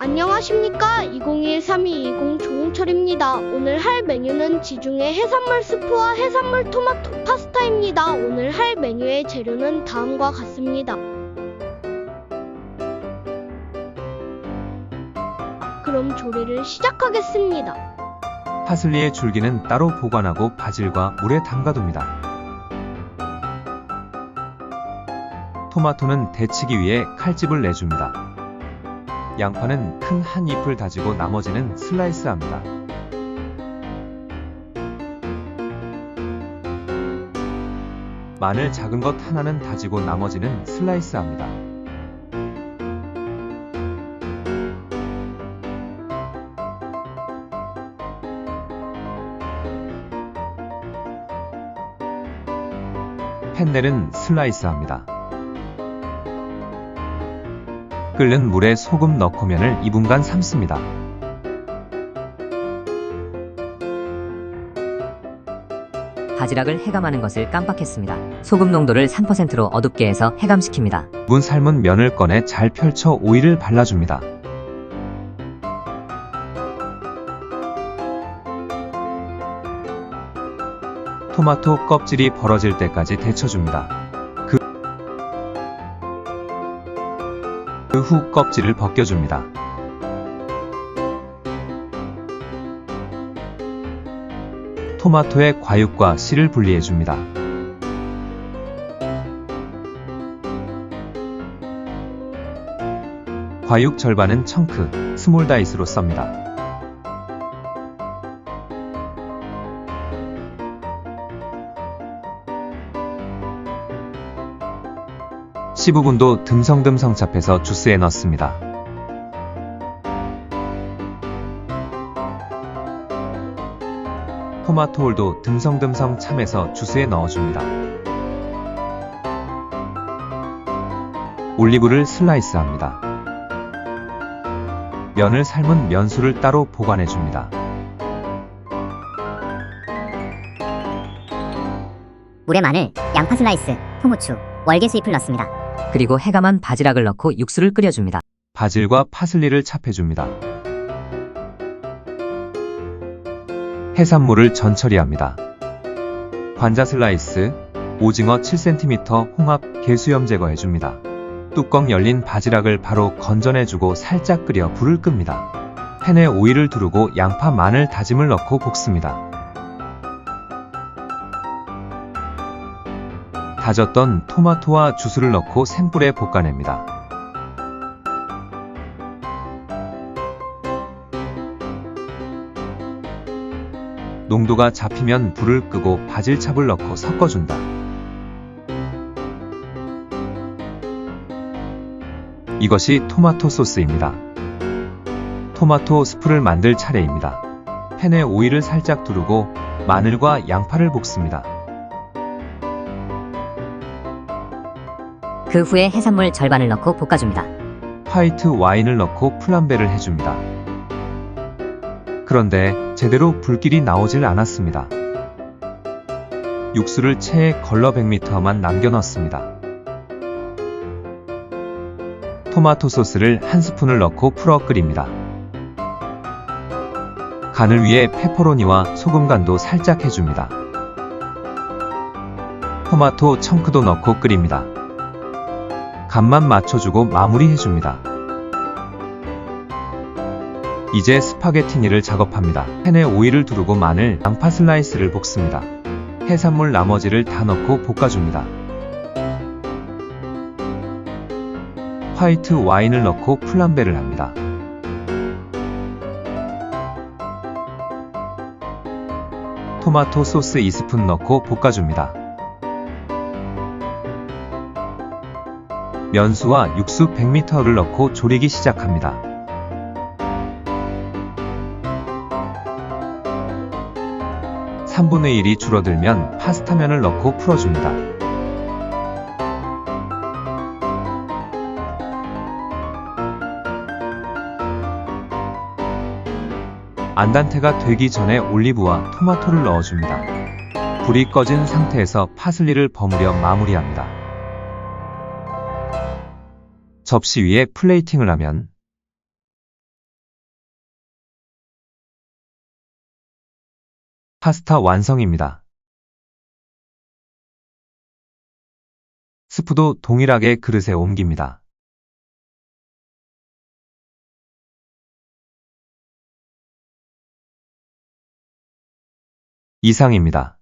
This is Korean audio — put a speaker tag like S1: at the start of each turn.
S1: 안녕하십니까. 2021-3220 조홍철입니다. 오늘 할 메뉴는 지중해 해산물 스프와 해산물 토마토 파스타입니다. 오늘 할 메뉴의 재료는 다음과 같습니다. 그럼 조리를 시작하겠습니다.
S2: 파슬리의 줄기는 따로 보관하고 바질과 물에 담가둡니다. 토마토는 데치기 위해 칼집을 내줍니다. 양파는 큰 한 잎을 다지고 나머지는 슬라이스합니다. 마늘 작은 것 하나는 다지고 나머지는 슬라이스합니다. 펜넬은 슬라이스합니다. 끓는 물에 소금 넣고 면을 2분간 삶습니다.
S3: 바지락을 해감하는 것을 깜빡했습니다. 소금 농도를 3%로 어둡게 해서 해감시킵니다.
S2: 2분 삶은 면을 꺼내 잘 펼쳐 오일을 발라줍니다. 토마토 껍질이 벌어질 때까지 데쳐줍니다. 그 후 껍질을 벗겨줍니다. 토마토의 과육과 씨를 분리해줍니다. 과육 절반은 청크, 스몰 다이스로 썹니다. 씨 부분도 듬성듬성 잡해서 주스에 넣습니다. 토마토 홀도 듬성듬성 참해서 주스에 넣어줍니다. 올리브를 슬라이스합니다. 면을 삶은 면수를 따로 보관해줍니다.
S4: 물에 마늘, 양파 슬라이스, 통후추, 월계수 잎을 넣습니다.
S3: 그리고 해감한 바지락을 넣고 육수를 끓여줍니다.
S2: 바질과 파슬리를 찹해줍니다. 해산물을 전처리합니다. 관자 슬라이스, 오징어 7cm 홍합 개수염 제거해줍니다. 뚜껑 열린 바지락을 바로 건져내주고 살짝 끓여 불을 끕니다. 팬에 오일을 두르고 양파, 마늘 다짐을 넣고 볶습니다. 다졌던 토마토와 주스를 넣고 센불에 볶아냅니다. 농도가 잡히면 불을 끄고 바질찹을 넣고 섞어준다. 이것이 토마토 소스입니다. 토마토 스프를 만들 차례입니다. 팬에 오일을 살짝 두르고 마늘과 양파를 볶습니다.
S4: 그 후에 해산물 절반을 넣고 볶아줍니다.
S2: 화이트 와인을 넣고 플람베를 해줍니다. 그런데 제대로 불길이 나오질 않았습니다. 육수를 체에 걸러 100ml만 남겨 넣습니다. 토마토 소스를 한 스푼을 넣고 풀어 끓입니다. 간을 위해 페퍼로니와 소금 간도 살짝 해줍니다. 토마토 청크도 넣고 끓입니다. 간만 맞춰주고 마무리해줍니다. 이제 스파게티니를 작업합니다. 팬에 오일을 두르고 마늘, 양파 슬라이스를 볶습니다. 해산물 나머지를 다 넣고 볶아줍니다. 화이트 와인을 넣고 플람베를 합니다. 토마토 소스 2스푼 넣고 볶아줍니다. 면수와 육수 100ml를 넣고 졸이기 시작합니다. (3분의 1이) 줄어들면 파스타면을 넣고 풀어줍니다. 안단테가 되기 전에 올리브와 토마토를 넣어줍니다. 불이 꺼진 상태에서 파슬리를 버무려 마무리합니다. 접시 위에 플레이팅을 하면 파스타 완성입니다. 스프도 동일하게 그릇에 옮깁니다. 이상입니다.